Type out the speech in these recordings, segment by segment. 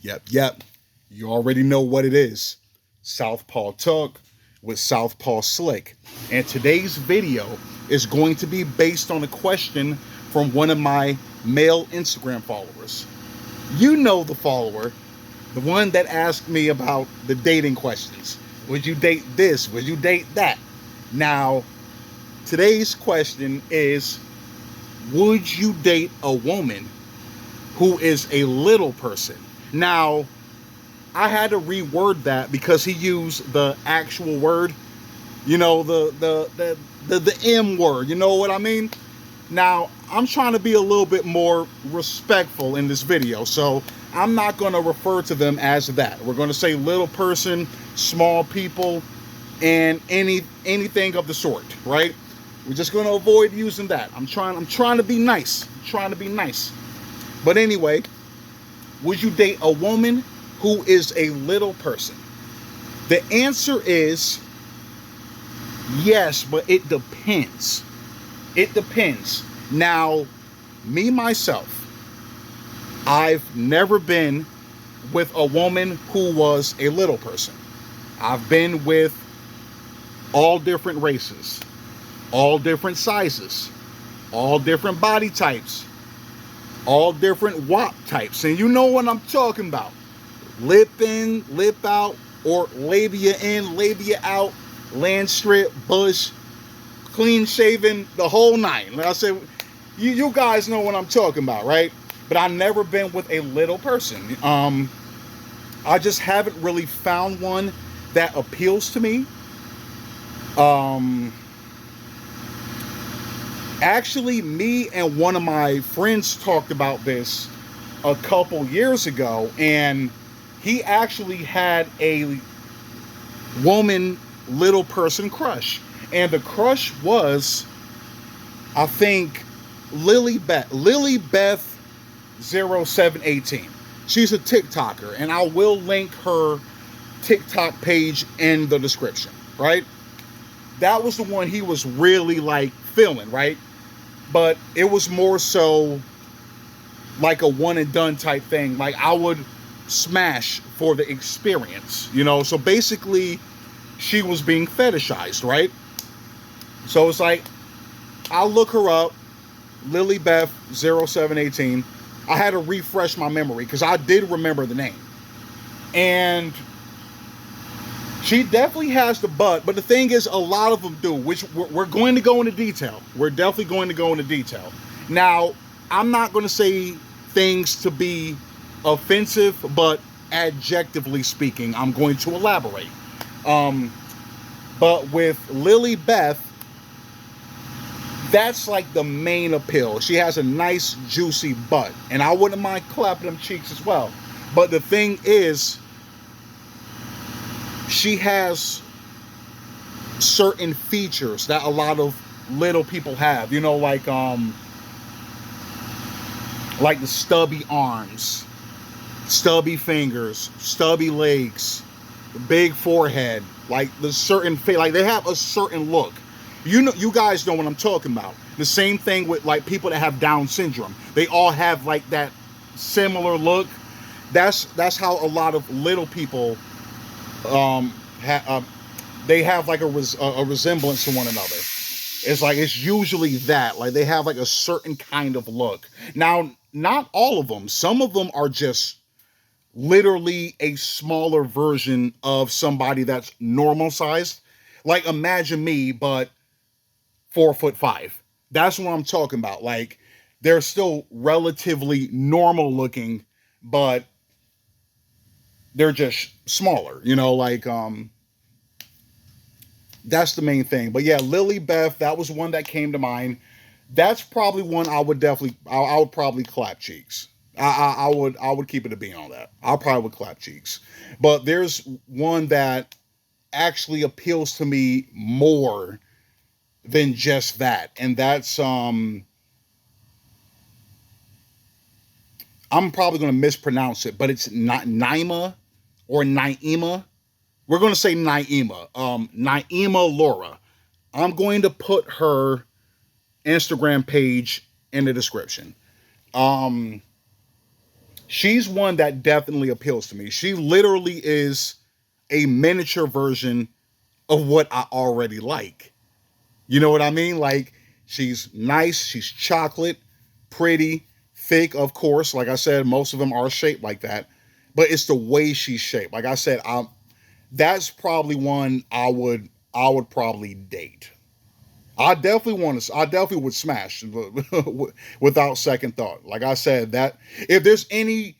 Yep. You already know what it is. Southpaw Talk with Southpaw Slick. And today's video is going to be based on a question from one of my male Instagram followers. You know the follower, the one that asked me about the dating questions. Would you date this? Would you date that? Now, today's question is, would you date a woman who is a little person? Now, I had to reword that because he used the actual word, you know, the M word, you know what I mean? Now, I'm trying to be a little bit more respectful in this video, so I'm not going to refer to them as that. We're going to say little person, small people, and anything of the sort, right? We're just going to avoid using that. I'm trying to be nice. I'm trying to be nice. But anyway, would you date a woman who is a little person? The answer is yes, but it depends. It depends. Now, me myself, I've never been with a woman who was a little person. I've been with all different races, all different sizes, all different body types, all different WAP types. And you know what I'm talking about. Lip in, lip out, or labia in, labia out, land strip, bush, clean shaven, the whole nine. Like I said, you guys know what I'm talking about, right? But I've never been with a little person. I just haven't really found one that appeals to me. Actually, me and one of my friends talked about this a couple years ago, and he actually had a woman little person crush. And the crush was, I think, Lily Beth 0718. She's a TikToker, and I will link her TikTok page in the description, right? That was the one he was really like feeling, right? But it was more so like a one and done type thing. Like I would smash for the experience, you know? So basically she was being fetishized, right? So it's like, I'll look her up, Lily Beth 0718. I had to refresh my memory because I did remember the name. And she definitely has the butt, but the thing is, a lot of them do, which we're going to go into detail. We're definitely going to go into detail. Now, I'm not going to say things to be offensive, but adjectively speaking, I'm going to elaborate. But with Lily Beth, that's like the main appeal. She has a nice, juicy butt, and I wouldn't mind clapping them cheeks as well. But the thing is, she has certain features that a lot of little people have, you know, like the stubby arms, stubby fingers, stubby legs, big forehead, like the certain face, like they have a certain look. You know, you guys know what I'm talking about. The same thing with like people that have Down syndrome. They all have like that similar look. That's how a lot of little people they have like a resemblance to one another. It's like, it's usually that, like they have like a certain kind of look. Now, not all of them. Some of them are just literally a smaller version of somebody that's normal sized. Like imagine me, but 4'5". That's what I'm talking about. Like they're still relatively normal looking, but they're just smaller, you know, like that's the main thing. But yeah, Lily Beth, that was one that came to mind. That's probably one I would definitely, I would probably clap cheeks. I would keep it a bean on that. I probably would clap cheeks. But there's one that actually appeals to me more than just that, and that's I'm probably going to mispronounce it, but it's not Naima or Naima. We're going to say Naima. Naimalora. I'm going to put her Instagram page in the description. She's one that definitely appeals to me. She literally is a miniature version of what I already like. You know what I mean? Like, she's nice, she's chocolate, pretty, thick, of course. Like I said, most of them are shaped like that. But it's the way she's shaped. Like I said, that's probably one I would probably date. I definitely would smash without second thought. Like I said, that if there's any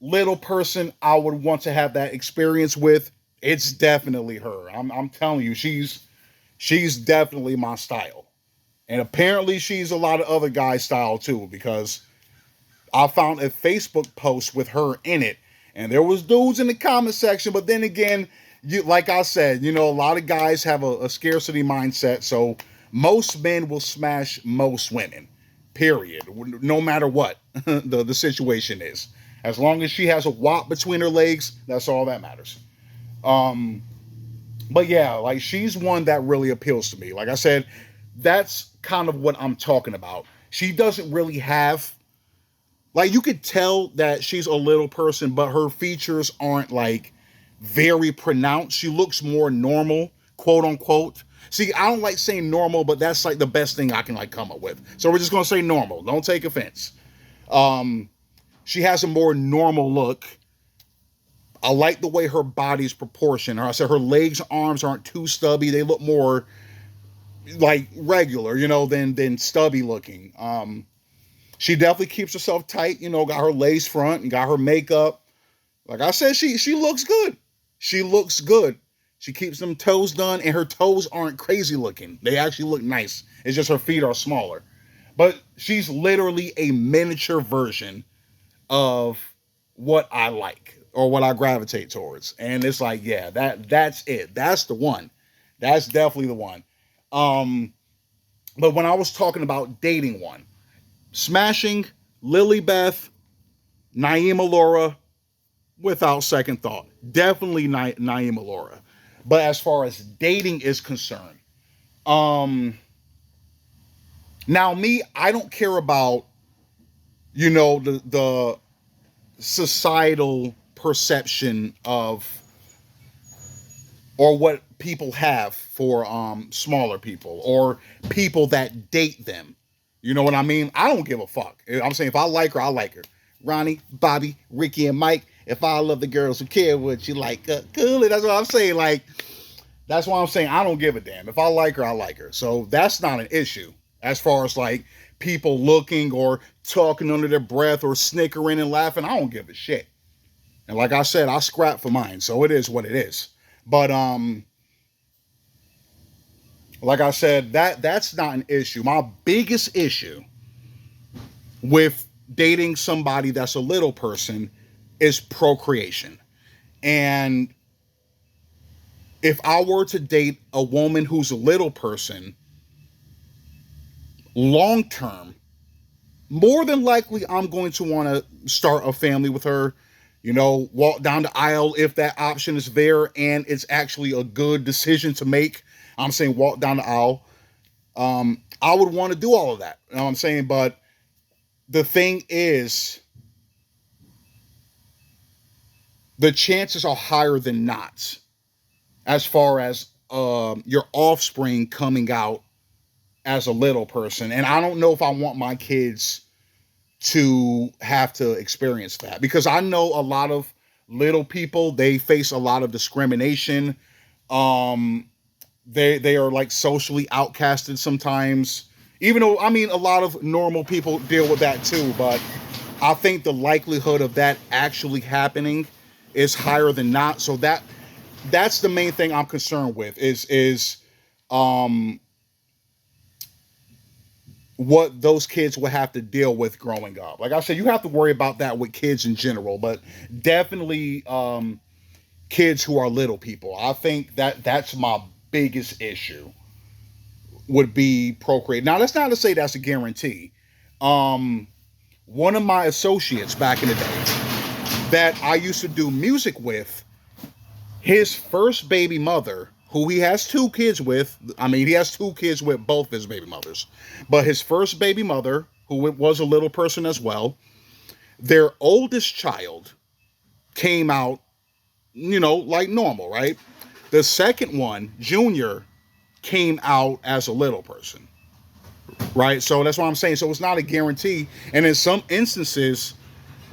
little person I would want to have that experience with, it's definitely her. I'm telling you, she's definitely my style. And apparently she's a lot of other guys' style too, because I found a Facebook post with her in it, and there was dudes in the comment section. But then again, like I said, a lot of guys have a scarcity mindset, so most men will smash most women. Period. No matter what the situation is, as long as she has a wop between her legs, that's all that matters. Um, but yeah, like, she's one that really appeals to me. Like I said, that's kind of what I'm talking about. She doesn't really have, like, you could tell that she's a little person, but her features aren't like very pronounced. She looks more normal, quote unquote. See, I don't like saying normal, but that's like the best thing I can like come up with. So we're just gonna say normal. Don't take offense. Um, she has a more normal look. I like the way her body's proportioned. I said her legs, arms aren't too stubby. They look more like regular, than stubby looking. She definitely keeps herself tight. Got her lace front and got her makeup. Like I said, she looks good. She looks good. She keeps them toes done, and her toes aren't crazy looking. They actually look nice. It's just her feet are smaller. But she's literally a miniature version of what I like or what I gravitate towards. And it's like, yeah, that's it. That's the one. That's definitely the one. But when I was talking about dating one, smashing Lily Beth, naimalora, without second thought. Definitely naimalora. But as far as dating is concerned, now me, I don't care about, the societal perception of, or what people have for smaller people or people that date them. You know what I mean? I don't give a fuck. I'm saying if I like her, I like her. Ronnie, Bobby, Ricky, and Mike. If I love the girls who care what you like, cool. That's what I'm saying. Like, that's why I'm saying I don't give a damn. If I like her, I like her. So that's not an issue as far as like people looking or talking under their breath or snickering and laughing. I don't give a shit. And like I said, I scrap for mine. So it is what it is. But like I said, that's not an issue. My biggest issue with dating somebody that's a little person is procreation. And if I were to date a woman who's a little person, long term, more than likely I'm going to want to start a family with her, walk down the aisle if that option is there and it's actually a good decision to make. I'm saying walk down the aisle. I would want to do all of that. You know what I'm saying? But the thing is, the chances are higher than not as far as your offspring coming out as a little person. And I don't know if I want my kids to have to experience that, because I know a lot of little people, they face a lot of discrimination. They are like socially outcasted sometimes, even though, I mean, a lot of normal people deal with that too. But I think the likelihood of that actually happening is higher than not. So that's the main thing I'm concerned with is what those kids will have to deal with growing up. Like I said, you have to worry about that with kids in general, but definitely kids who are little people. I think that's my biggest issue, would be procreate. Now, that's not to say that's a guarantee. One of my associates back in the day that I used to do music with, his first baby mother, who he has two kids with, I mean, he has two kids with both his baby mothers, but his first baby mother, who was a little person as well, Their oldest child came out, like normal, right? The second one, Junior, came out as a little person, right? So that's what I'm saying. So it's not a guarantee. And in some instances,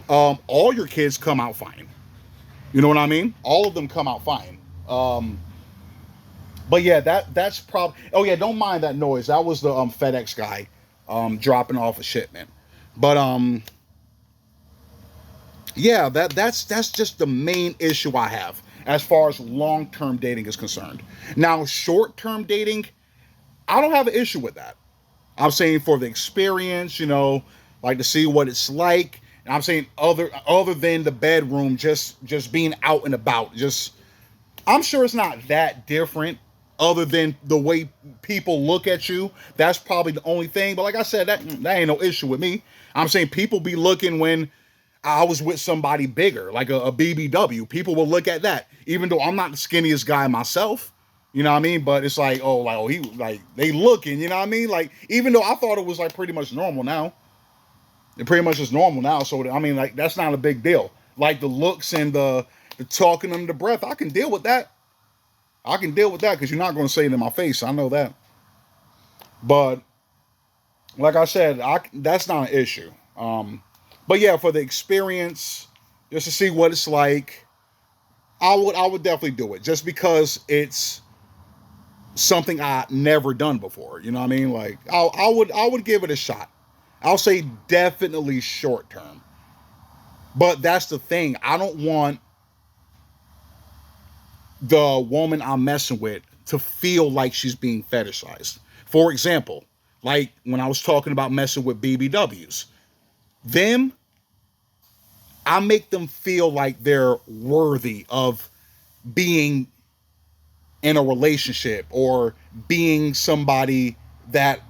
all your kids come out fine. You know what I mean? All of them come out fine. But yeah, that's probably. Oh yeah, don't mind that noise. That was the FedEx guy dropping off a shipment. But yeah, that's just the main issue I have as far as long-term dating is concerned. Now, short-term dating, I don't have an issue with that. I'm saying for the experience, like to see what it's like. And I'm saying other than the bedroom, just being out and about. Just I'm sure it's not that different other than the way people look at you. That's probably the only thing. But like I said, that ain't no issue with me. I'm saying people be looking when I was with somebody bigger, like a BBW. People will look at that, even though I'm not the skinniest guy myself. You know what I mean? But it's like, he like they looking. You know what I mean? Like even though I thought it was like pretty much normal now, it pretty much is normal now. So I mean, like that's not a big deal. Like the looks and the talking under the breath, I can deal with that. I can deal with that because you're not going to say it in my face. I know that. But like I said, that's not an issue. But yeah, for the experience, just to see what it's like, I would definitely do it just because it's something I never done before. You know what I mean? Like I would give it a shot. I'll say definitely short term. But that's the thing. I don't want the woman I'm messing with to feel like she's being fetishized. For example, like when I was talking about messing with BBWs, them, I make them feel like they're worthy of being in a relationship or being somebody that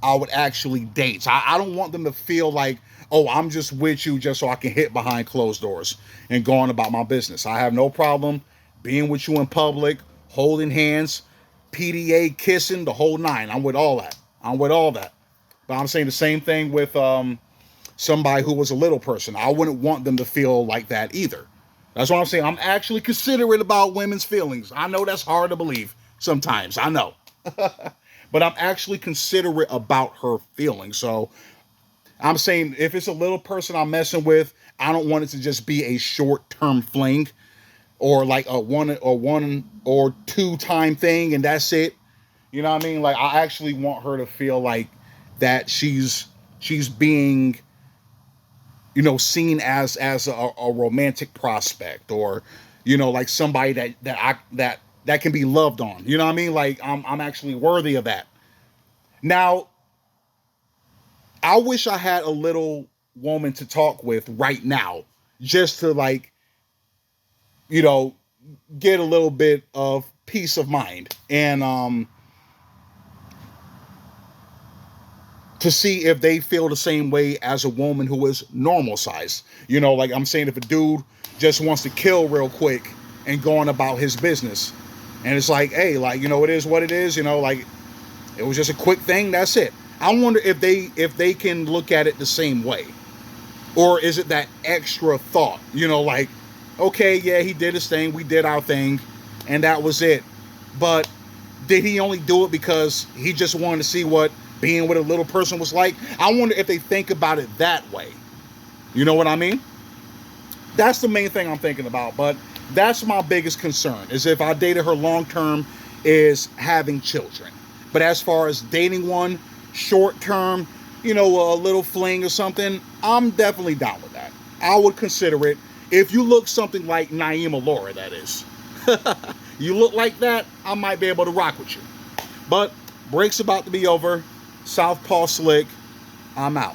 I would actually date. So I don't want them to feel like, oh, I'm just with you just so I can hit behind closed doors and go on about my business. I have no problem being with you in public, holding hands, PDA, kissing, the whole nine. I'm with all that. But I'm saying the same thing with somebody who was a little person. I wouldn't want them to feel like that either. That's what I'm saying. I'm actually considerate about women's feelings. I know that's hard to believe sometimes. I know. But I'm actually considerate about her feelings. So I'm saying if it's a little person I'm messing with, I don't want it to just be a short-term fling or like a one or two time thing and that's it. You know what I mean? Like I actually want her to feel like that she's being, seen as a romantic prospect or, like somebody that can be loved on. You know what I mean? Like I'm actually worthy of that. Now, I wish I had a little woman to talk with right now, just to like, get a little bit of peace of mind and to see if they feel the same way as a woman who is normal size. Like I'm saying, if a dude just wants to kill real quick and go on about his business, and it's like, hey, like, it is what it is, like it was just a quick thing, that's it. I wonder if they can look at it the same way. Or is it that extra thought? Like, okay, yeah, he did his thing, we did our thing, and that was it. But did he only do it because he just wanted to see what being with a little person was like? I wonder if they think about it that way. You know what I mean? That's the main thing I'm thinking about. But that's my biggest concern, is if I dated her long term, is having children. But as far as dating one short term, a little fling or something, I'm definitely down with that. I would consider it. If you look something like naimalora, that is. You look like that, I might be able to rock with you. But break's about to be over. Southpaw Slick, I'm out.